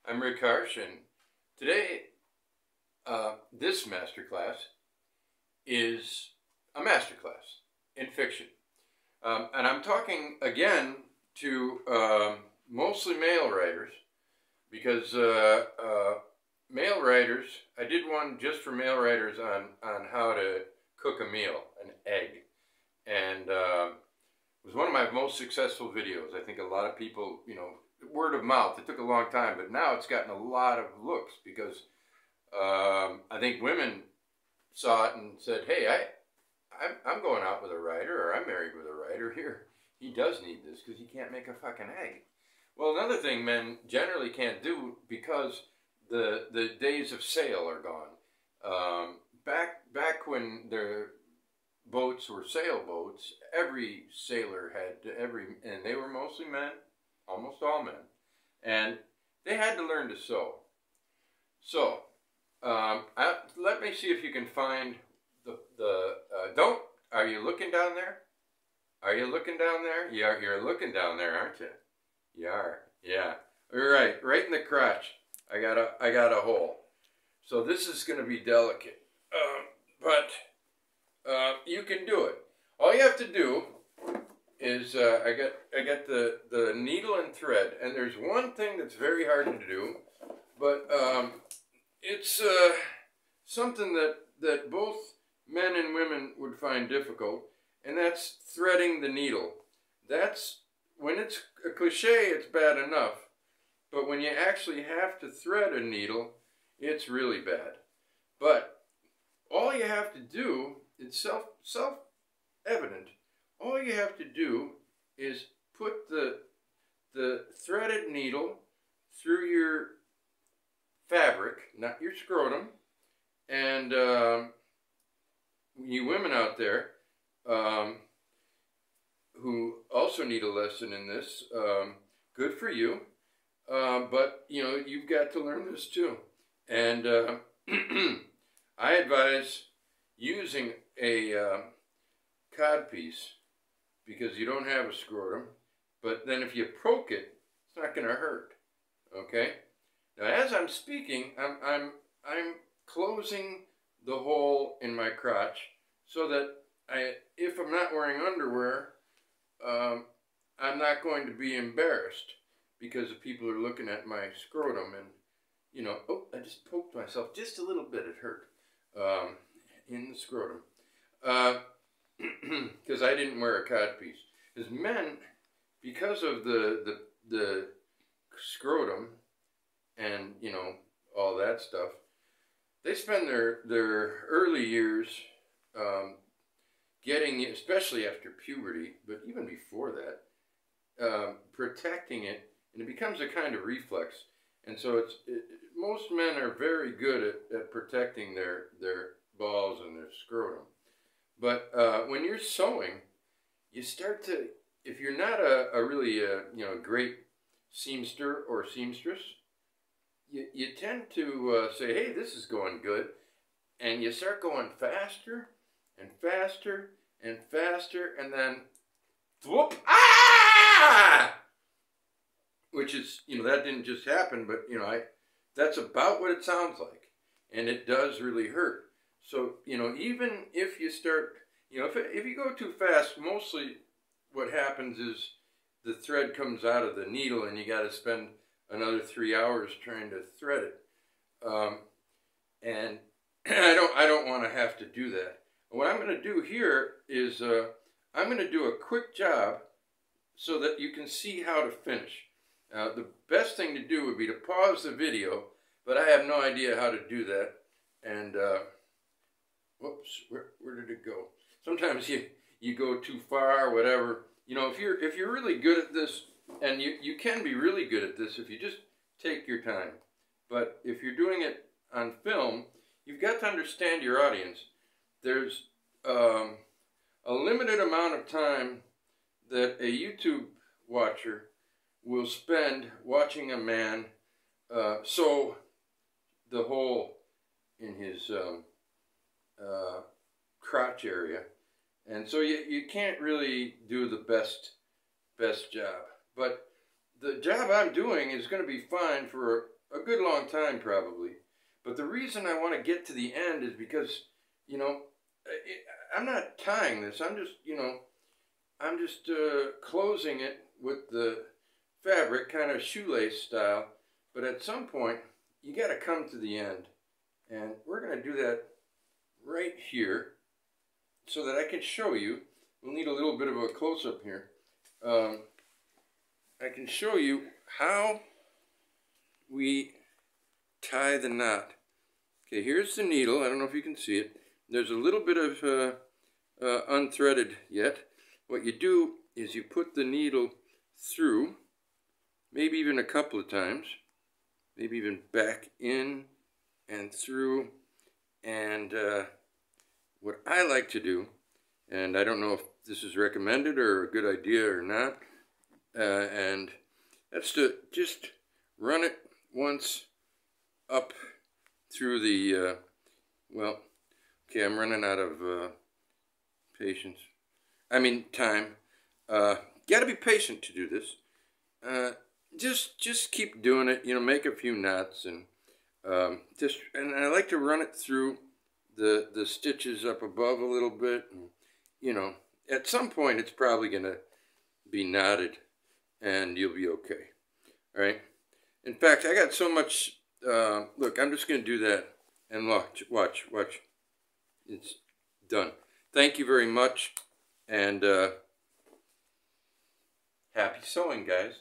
I'm Rick Harsch, and today this masterclass is a masterclass in fiction. And I'm talking again to mostly male writers, because male writers, I did one just for male writers on how to cook a meal, an egg. And it was one of my most successful videos. I think a lot of people, word of mouth. It took a long time, but now it's gotten a lot of looks because I think women saw it and said, "Hey, I'm going out with a writer, or I'm married with a writer. Here, he does need this because he can't make a fucking egg." Well, another thing men generally can't do, because the days of sail are gone. Back when the boats were sailboats, every sailor had and they were mostly men. Almost all men, and they had to learn to sew. So, let me see if you can find are you looking down there? Are you looking down there? You're looking down there, aren't you? You are, yeah. All right in the crotch. I got a hole. So this is going to be delicate, but you can do it. All you have to do is I got the needle and thread, and there's one thing that's very hard to do, but it's something that both men and women would find difficult, and that's threading the needle. That's, when it's a cliche, it's bad enough, but when you actually have to thread a needle, it's really bad. But all you have to do, it's self-evident. All you have to do is put the threaded needle through your fabric, not your scrotum. And you women out there who also need a lesson in this, good for you. But you've got to learn this too. And I advise using a codpiece, because you don't have a scrotum, but then if you poke it, it's not going to hurt. Okay. Now, as I'm speaking, I'm closing the hole in my crotch so that if I'm not wearing underwear, I'm not going to be embarrassed because if people are looking at my scrotum and oh, I just poked myself just a little bit. It hurt in the scrotum. Because I didn't wear a codpiece. As men, because of the scrotum and all that stuff, they spend their early years getting, especially after puberty, but even before that, protecting it, and it becomes a kind of reflex. And so most men are very good at protecting their balls and their scrotum. But when you're sewing, you start to, if you're not a really great seamster or seamstress, you tend to say, hey, this is going good. And you start going faster and faster and faster, and then, whoop, ah! Which is, that didn't just happen, but, that's about what it sounds like. And it does really hurt. So, even if you start, if you go too fast, mostly what happens is the thread comes out of the needle and you got to spend another 3 hours trying to thread it. And I don't want to have to do that. What I'm going to do here is I'm going to do a quick job so that you can see how to finish. The best thing to do would be to pause the video, but I have no idea how to do that. And whoops, where did it go? Sometimes you go too far, whatever. If you're really good at this, and you can be really good at this if you just take your time. But if you're doing it on film, you've got to understand your audience. There's a limited amount of time that a YouTube watcher will spend watching a man sew the hole in his crotch area, and so you can't really do the best job. But the job I'm doing is going to be fine for a good long time probably. But the reason I want to get to the end is because, you know, I'm not tying this. I'm just, you know, I'm just closing it with the fabric, kind of shoelace style. But at some point, you got to come to the end. And we're going to do that right here so that I can show you. We'll need a little bit of a close-up here. I can show you how we tie the knot. Okay, here's the needle. I don't know if you can see it. There's a little bit of unthreaded yet. What you do is you put the needle through, maybe even a couple of times, maybe even back in and through. And what I like to do, and I don't know if this is recommended or a good idea or not, and that's to just run it once up through the, well, okay, I'm running out of patience. I mean, time. Got to be patient to do this. Just keep doing it. You know, make a few knots and and I like to run it through the stitches up above a little bit. And, you know, at some point it's probably gonna be knotted, and you'll be okay. All right. In fact, I got so much. Look, I'm just gonna do that, and watch. It's done. Thank you very much. And happy sewing, guys.